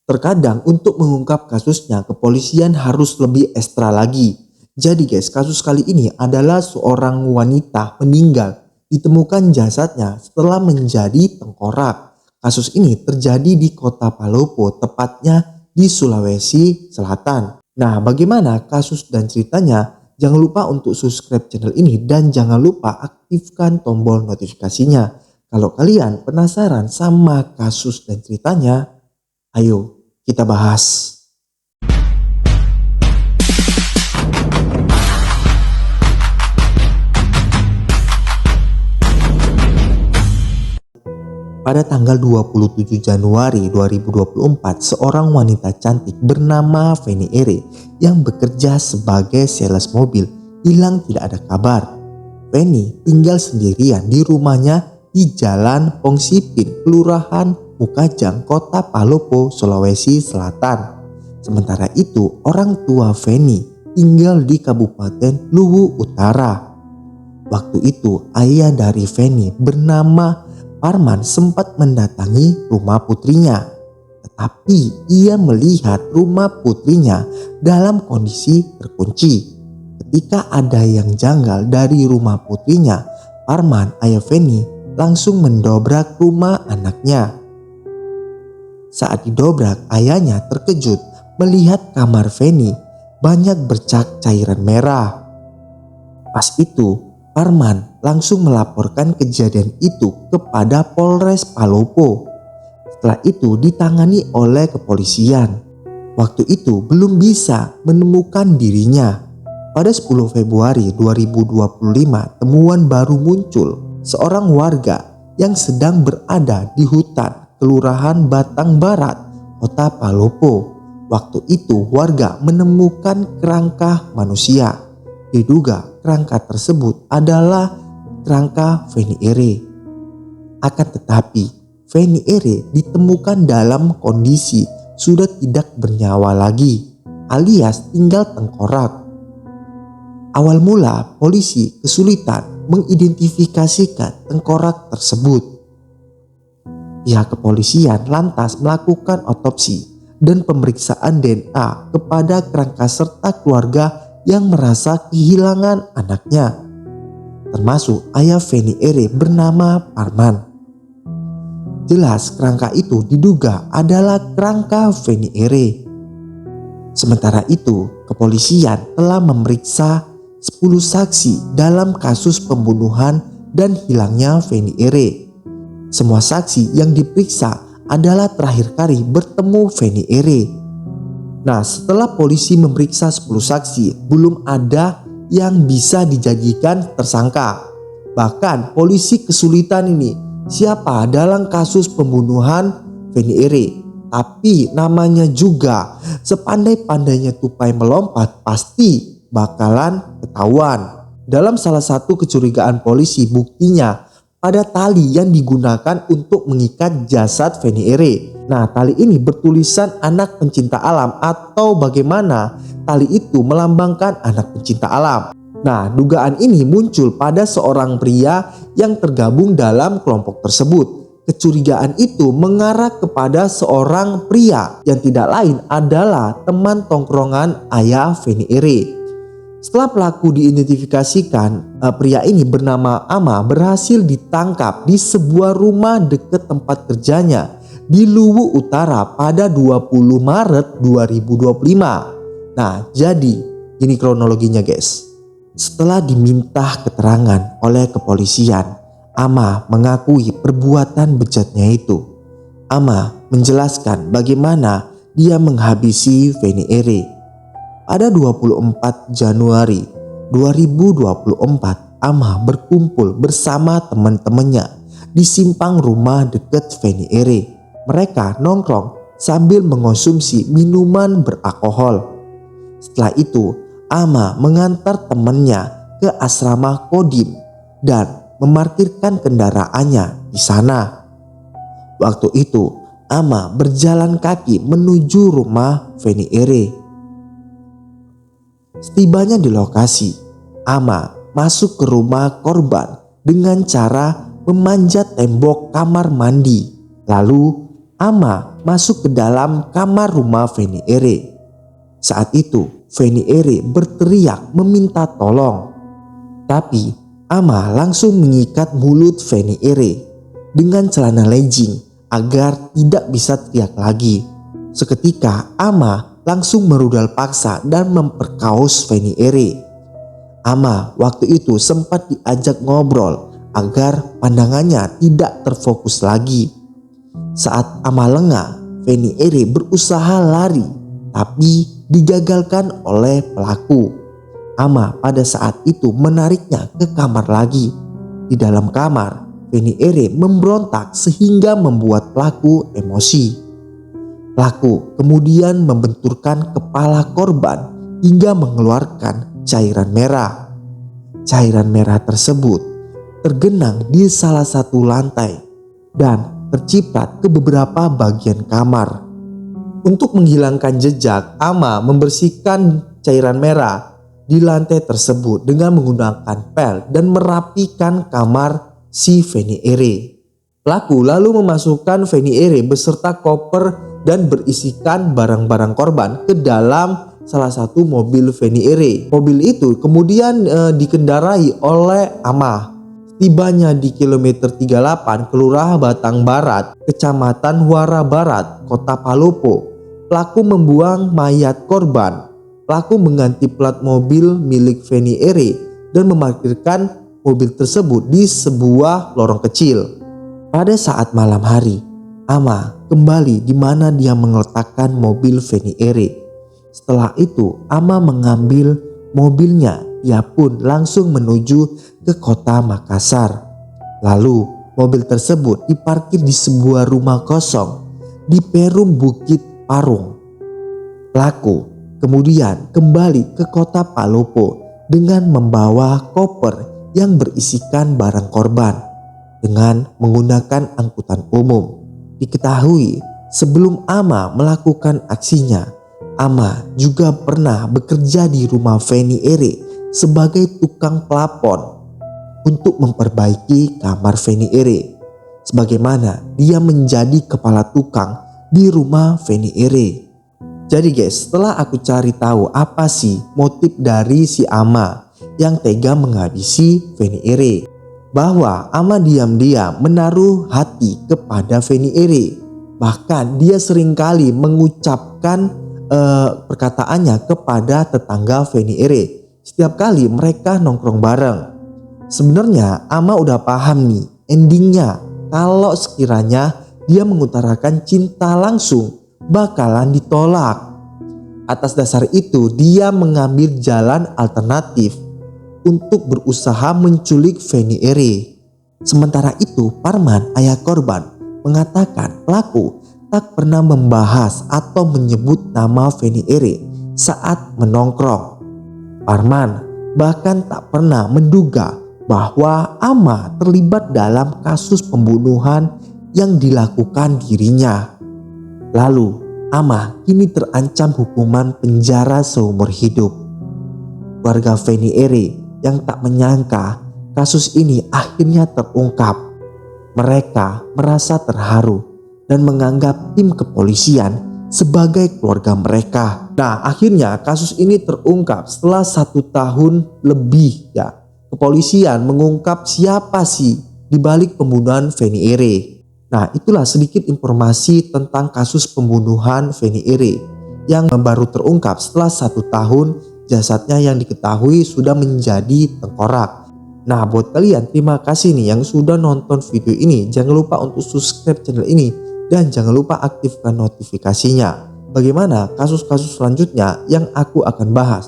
Terkadang untuk mengungkap kasusnya kepolisian harus lebih ekstra lagi. Jadi guys, kasus kali ini adalah seorang wanita meninggal, ditemukan jasadnya setelah menjadi tengkorak. Kasus ini terjadi di kota Palopo, tepatnya di Sulawesi Selatan. Nah, bagaimana kasus dan ceritanya? Jangan lupa untuk subscribe channel ini dan jangan lupa aktifkan tombol notifikasinya. Kalau kalian penasaran sama kasus dan ceritanya, ayo kita bahas. Pada tanggal 27 Januari 2024, seorang wanita cantik bernama Feni Ere yang bekerja sebagai sales mobil hilang tidak ada kabar. Feni tinggal sendirian di rumahnya di Jalan Pongsipin, Kelurahan Mukajang, Kota Palopo, Sulawesi Selatan. Sementara itu, orang tua Feni tinggal di Kabupaten Luwu Utara. Waktu itu, ayah dari Feni bernama Parman sempat mendatangi rumah putrinya, tetapi ia melihat rumah putrinya dalam kondisi terkunci. Ketika ada yang janggal dari rumah putrinya, Parman, ayah Feni, langsung mendobrak rumah anaknya. Saat didobrak, ayahnya terkejut melihat kamar Feni banyak bercak cairan merah. Pas itu, Parman langsung melaporkan kejadian itu kepada Polres Palopo. Setelah itu ditangani oleh kepolisian. Waktu itu belum bisa menemukan dirinya. Pada 10 Februari 2025 temuan baru muncul. Seorang warga yang sedang berada di hutan Kelurahan Batang Barat, Kota Palopo. Waktu itu warga menemukan kerangka manusia. Diduga kerangka tersebut adalah kerangka Feni Ere. Akan tetapi Feni Ere ditemukan dalam kondisi sudah tidak bernyawa lagi, alias tinggal tengkorak. Awal mula polisi kesulitan mengidentifikasikan tengkorak tersebut. Pihak kepolisian lantas melakukan otopsi dan pemeriksaan DNA kepada kerangka serta keluarga yang merasa kehilangan anaknya, termasuk ayah Feni Ere bernama Parman. Jelas kerangka itu diduga adalah kerangka Feni Ere. Sementara itu, kepolisian telah memeriksa 10 saksi dalam kasus pembunuhan dan hilangnya Feni Ere. Semua saksi yang diperiksa adalah terakhir kali bertemu Feni Ere. Nah, setelah polisi memeriksa 10 saksi, belum ada yang bisa dijadikan tersangka. Bahkan polisi kesulitan ini siapa dalam kasus pembunuhan Feni Ere. Tapi namanya juga sepandai-pandainya tupai melompat pasti bakalan ketahuan. Dalam salah satu kecurigaan polisi buktinya pada tali yang digunakan untuk mengikat jasad Feni Ere. Nah, tali ini bertulisan anak pencinta alam atau bagaimana tali itu melambangkan anak pencinta alam. Nah, dugaan ini muncul pada seorang pria yang tergabung dalam kelompok tersebut. Kecurigaan itu mengarah kepada seorang pria yang tidak lain adalah teman tongkrongan ayah Feni Ere. Setelah pelaku diidentifikasikan, pria ini bernama Ama berhasil ditangkap di sebuah rumah dekat tempat kerjanya di Luwu Utara pada 20 Maret 2025. Nah, jadi ini kronologinya guys. Setelah diminta keterangan oleh kepolisian, Ama mengakui perbuatan bejatnya itu. Ama menjelaskan bagaimana dia menghabisi Feni Ere. Pada 24 Januari 2024, Ama berkumpul bersama teman-temannya di simpang rumah dekat Feni Ere. Mereka nongkrong sambil mengonsumsi minuman beralkohol. Setelah itu, Ama mengantar temannya ke asrama Kodim dan memarkirkan kendaraannya di sana. Waktu itu, Ama berjalan kaki menuju rumah Feni Ere. Setibanya di lokasi, Ama masuk ke rumah korban dengan cara memanjat tembok kamar mandi. Lalu Ama masuk ke dalam kamar rumah Feni Ere. Saat itu Feni Ere berteriak meminta tolong. Tapi Ama langsung mengikat mulut Feni Ere dengan celana legging agar tidak bisa teriak lagi. Seketika Ama langsung merudal paksa dan memperkaos Feni Ere. Ama waktu itu sempat diajak ngobrol agar pandangannya tidak terfokus lagi. Saat Ama lengah, Feni Ere berusaha lari tapi digagalkan oleh pelaku. Ama pada saat itu menariknya ke kamar lagi. Di dalam kamar, Feni Ere memberontak sehingga membuat pelaku emosi. Pelaku kemudian membenturkan kepala korban hingga mengeluarkan cairan merah. Cairan merah tersebut tergenang di salah satu lantai dan terciprat ke beberapa bagian kamar. Untuk menghilangkan jejak, Ama membersihkan cairan merah di lantai tersebut dengan menggunakan pel dan merapikan kamar si Feni Ere. Pelaku lalu memasukkan Feni Ere beserta koper dan berisikan barang-barang korban ke dalam salah satu mobil Feni Ere. Mobil itu kemudian dikendarai oleh Ama. Tibanya di kilometer 38 Kelurahan Batang Barat, Kecamatan Huara Barat, Kota Palopo, pelaku membuang mayat korban. Pelaku mengganti plat mobil milik Feni Ere dan memarkirkan mobil tersebut di sebuah lorong kecil. Pada saat malam hari, Ama kembali di mana dia meletakkan mobil Feni Ere. Setelah itu, Ama mengambil mobilnya. Ia pun langsung menuju ke kota Makassar. Lalu mobil tersebut diparkir di sebuah rumah kosong di Perum Bukit Parung. Pelaku kemudian kembali ke kota Palopo dengan membawa koper yang berisikan barang korban dengan menggunakan angkutan umum. Diketahui sebelum Ama melakukan aksinya, Ama juga pernah bekerja di rumah Feni Ere sebagai tukang pelapon untuk memperbaiki kamar Feni Ere, sebagaimana dia menjadi kepala tukang di rumah Feni Ere. Jadi guys, setelah aku cari tahu apa sih motif dari si Ama yang tega menghabisi Feni Ere, bahwa Ama diam-diam menaruh hati kepada Feni Ere. Bahkan dia seringkali mengucapkan perkataannya kepada tetangga Feni Ere setiap kali mereka nongkrong bareng. Sebenarnya Ama udah paham nih endingnya, kalau sekiranya dia mengutarakan cinta langsung bakalan ditolak. Atas dasar itu dia mengambil jalan alternatif untuk berusaha menculik Feni Ere. Sementara itu Parman, ayah korban, mengatakan pelaku tak pernah membahas atau menyebut nama Feni Ere saat menongkrong. Parman bahkan tak pernah menduga bahwa Ama terlibat dalam kasus pembunuhan yang dilakukan dirinya. Lalu Ama kini terancam hukuman penjara seumur hidup. Warga Feni Ere yang tak menyangka kasus ini akhirnya terungkap. Mereka merasa terharu dan menganggap tim kepolisian sebagai keluarga mereka. Nah, akhirnya kasus ini terungkap setelah 1 tahun lebih ya. Kepolisian mengungkap siapa sih di balik pembunuhan Feni Ere. Nah, itulah sedikit informasi tentang kasus pembunuhan Feni Ere yang baru terungkap setelah 1 tahun jasadnya yang diketahui sudah menjadi tengkorak. Nah, buat kalian terima kasih nih yang sudah nonton video ini. Jangan lupa untuk subscribe channel ini dan jangan lupa aktifkan notifikasinya. Bagaimana kasus-kasus selanjutnya yang aku akan bahas.